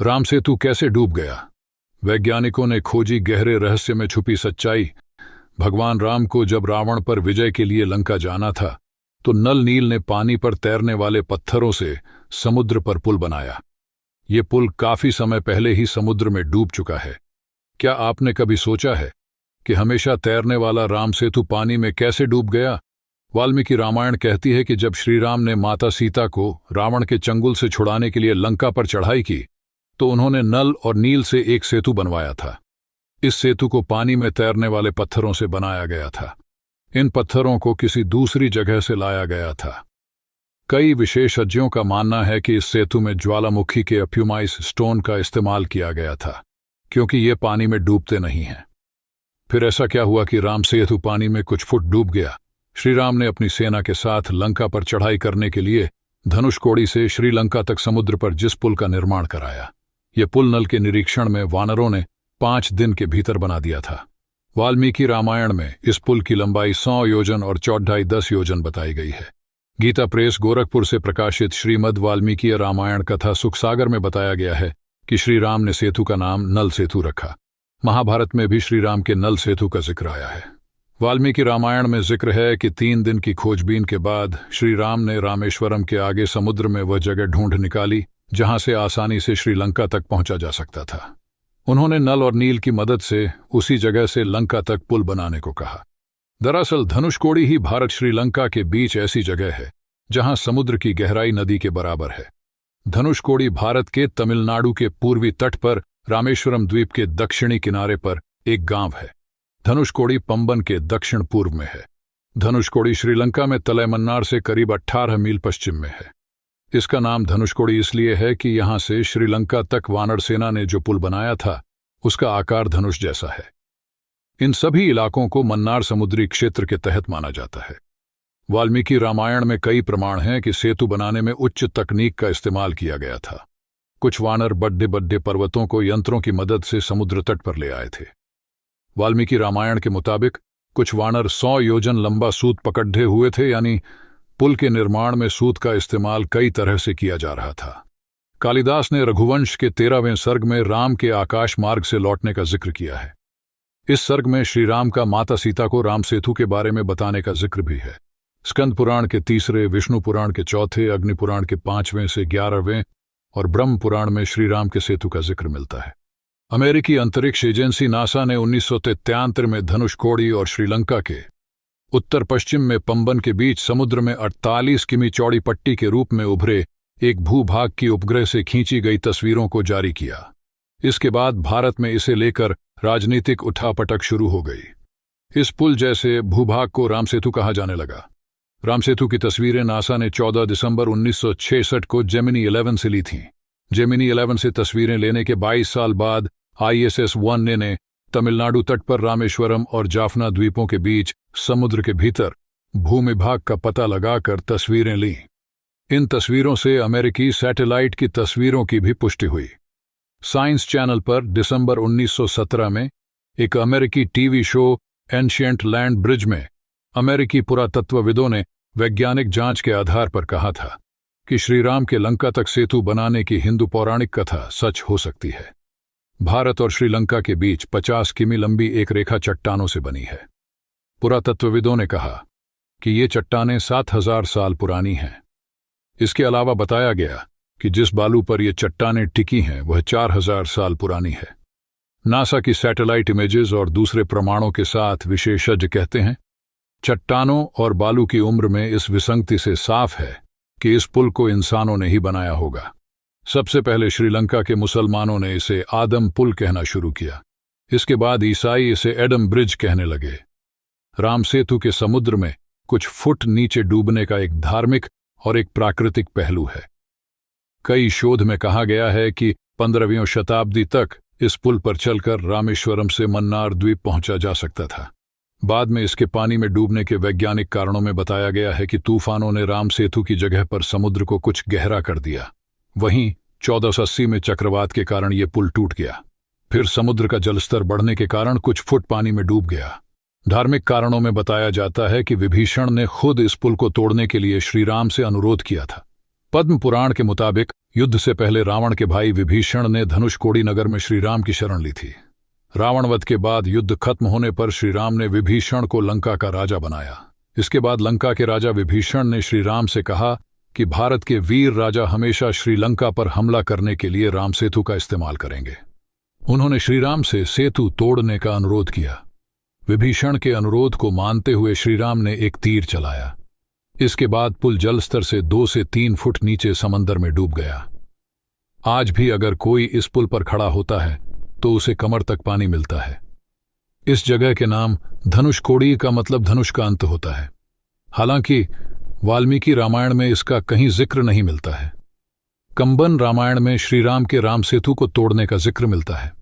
राम सेतु कैसे डूब गया? वैज्ञानिकों ने खोजी गहरे रहस्य में छुपी सच्चाई। भगवान राम को जब रावण पर विजय के लिए लंका जाना था तो नल नील ने पानी पर तैरने वाले पत्थरों से समुद्र पर पुल बनाया। ये पुल काफी समय पहले ही समुद्र में डूब चुका है। क्या आपने कभी सोचा है कि हमेशा तैरने वाला राम सेतु पानी में कैसे डूब गया? वाल्मीकि रामायण कहती है कि जब श्री राम ने माता सीता को रावण के चंगुल से छुड़ाने के लिए लंका पर चढ़ाई की तो उन्होंने नल और नील से एक सेतु बनवाया था। इस सेतु को पानी में तैरने वाले पत्थरों से बनाया गया था। इन पत्थरों को किसी दूसरी जगह से लाया गया था। कई विशेषज्ञों का मानना है कि इस सेतु में ज्वालामुखी के अप्यूमाइस स्टोन का इस्तेमाल किया गया था, क्योंकि ये पानी में डूबते नहीं हैं। फिर ऐसा क्या हुआ कि राम सेतु पानी में कुछ फुट डूब गया? श्री राम ने अपनी सेना के साथ लंका पर चढ़ाई करने के लिए धनुषकोडी से श्रीलंका तक समुद्र पर जिस पुल का निर्माण कराया, यह पुल नल के निरीक्षण में वानरों ने 5 दिन के भीतर बना दिया था। वाल्मीकि रामायण में इस पुल की लंबाई 100 योजन और चौड़ाई 10 योजन बताई गई है। गीता प्रेस गोरखपुर से प्रकाशित श्रीमद् वाल्मीकि रामायण कथा सुखसागर में बताया गया है कि श्री राम ने सेतु का नाम नल सेतु रखा। महाभारत में भी श्री राम के नल सेतु का जिक्र आया है। वाल्मीकि रामायण में जिक्र है कि 3 दिन की खोजबीन के बाद श्री राम ने रामेश्वरम के आगे समुद्र में वह जगह ढूंढ निकाली जहां से आसानी से श्रीलंका तक पहुंचा जा सकता था। उन्होंने नल और नील की मदद से उसी जगह से लंका तक पुल बनाने को कहा। दरअसल धनुषकोडी ही भारत श्रीलंका के बीच ऐसी जगह है जहां समुद्र की गहराई नदी के बराबर है। धनुषकोडी भारत के तमिलनाडु के पूर्वी तट पर रामेश्वरम द्वीप के दक्षिणी किनारे पर एक गांव है। धनुषकोडी पंबन के दक्षिण पूर्व में है। धनुषकोडी श्रीलंका में तलैमन्नार से करीब 18 मील पश्चिम में है। इसका नाम धनुषकोडी इसलिए है कि यहां से श्रीलंका तक वानर सेना ने जो पुल बनाया था उसका आकार धनुष जैसा है। इन सभी इलाकों को मन्नार समुद्री क्षेत्र के तहत माना जाता है। वाल्मीकि रामायण में कई प्रमाण हैं कि सेतु बनाने में उच्च तकनीक का इस्तेमाल किया गया था। कुछ वानर बड्डे बड्डे पर्वतों को यंत्रों की मदद से समुद्र तट पर ले आए थे। वाल्मीकि रामायण के मुताबिक कुछ वानर 100 योजन लंबा सूत पकड़े हुए थे, यानी पुल के निर्माण में सूत का इस्तेमाल कई तरह से किया जा रहा था। कालिदास ने रघुवंश के 13वें सर्ग में राम के आकाश मार्ग से लौटने का जिक्र किया है। इस सर्ग में श्री राम का माता सीता को राम सेतु के बारे में बताने का जिक्र भी है। स्कंद पुराण के 3, विष्णु पुराण के 4, अग्नि पुराण के 5वें से 11वें और ब्रह्म पुराण में श्री राम के सेतु का जिक्र मिलता है। अमेरिकी अंतरिक्ष एजेंसी नासा ने 1973 में धनुषकोडी और श्रीलंका के उत्तर पश्चिम में पंबन के बीच समुद्र में 48 किमी चौड़ी पट्टी के रूप में उभरे एक भूभाग की उपग्रह से खींची गई तस्वीरों को जारी किया। इसके बाद भारत में इसे लेकर राजनीतिक उठापटक शुरू हो गई। इस पुल जैसे भूभाग को राम सेतु कहा जाने लगा। राम सेतु की तस्वीरें नासा ने 14 दिसंबर 1966 को जेमिनी 11 से ली थीं। जेमिनी 11 से तस्वीरें लेने के 22 साल बाद ISS-1 ने तमिलनाडु तट पर रामेश्वरम और जाफना द्वीपों के बीच समुद्र के भीतर भूमिभाग का पता लगाकर तस्वीरें लीं। इन तस्वीरों से अमेरिकी सैटेलाइट की तस्वीरों की भी पुष्टि हुई। साइंस चैनल पर दिसंबर 1917 में एक अमेरिकी TV show ancient land bridge में अमेरिकी पुरातत्वविदों ने वैज्ञानिक जांच के आधार पर कहा था कि श्रीराम के लंका तक सेतु बनाने की हिंदू पौराणिक कथा सच हो सकती है। भारत और श्रीलंका के बीच 50 किमी लंबी एक रेखा चट्टानों से बनी है। पुरातत्वविदों ने कहा कि ये चट्टानें 7000 साल पुरानी हैं। इसके अलावा बताया गया कि जिस बालू पर ये चट्टानें टिकी हैं वह 4000 साल पुरानी है। नासा की सैटेलाइट इमेजेस और दूसरे प्रमाणों के साथ विशेषज्ञ कहते हैं चट्टानों और बालू की उम्र में इस विसंगति से साफ है कि इस पुल को इंसानों ने ही बनाया होगा। सबसे पहले श्रीलंका के मुसलमानों ने इसे आदम पुल कहना शुरू किया। इसके बाद ईसाई इसे एडम ब्रिज कहने लगे। राम सेतु के समुद्र में कुछ फुट नीचे डूबने का एक धार्मिक और एक प्राकृतिक पहलू है। कई शोध में कहा गया है कि 15वीं शताब्दी तक इस पुल पर चलकर रामेश्वरम से मन्नार द्वीप पहुंचा जा सकता था। बाद में इसके पानी में डूबने के वैज्ञानिक कारणों में बताया गया है कि तूफानों ने राम सेतु की जगह पर समुद्र को कुछ गहरा कर दिया। वहीं 1480 में चक्रवात के कारण यह पुल टूट गया। फिर समुद्र का जलस्तर बढ़ने के कारण कुछ फुट पानी में डूब गया। धार्मिक कारणों में बताया जाता है कि विभीषण ने खुद इस पुल को तोड़ने के लिए श्रीराम से अनुरोध किया था। पद्म पुराण के मुताबिक युद्ध से पहले रावण के भाई विभीषण ने धनुषकोडी नगर में श्रीराम की शरण ली थी। रावणवध के बाद युद्ध खत्म होने पर श्रीराम ने विभीषण को लंका का राजा बनाया। इसके बाद लंका के राजा विभीषण ने श्रीराम से कहा कि भारत के वीर राजा हमेशा श्रीलंका पर हमला करने के लिए राम सेतु का इस्तेमाल करेंगे। उन्होंने श्रीराम से सेतु तोड़ने का अनुरोध किया। विभीषण के अनुरोध को मानते हुए श्रीराम ने एक तीर चलाया। इसके बाद पुल जलस्तर से 2 से 3 फुट नीचे समंदर में डूब गया। आज भी अगर कोई इस पुल पर खड़ा होता है तो उसे कमर तक पानी मिलता है। इस जगह के नाम धनुषकोडी का मतलब धनुष का अंत होता है। हालांकि वाल्मीकि रामायण में इसका कहीं जिक्र नहीं मिलता है। कंबन रामायण में श्रीराम के राम सेतु को तोड़ने का जिक्र मिलता है।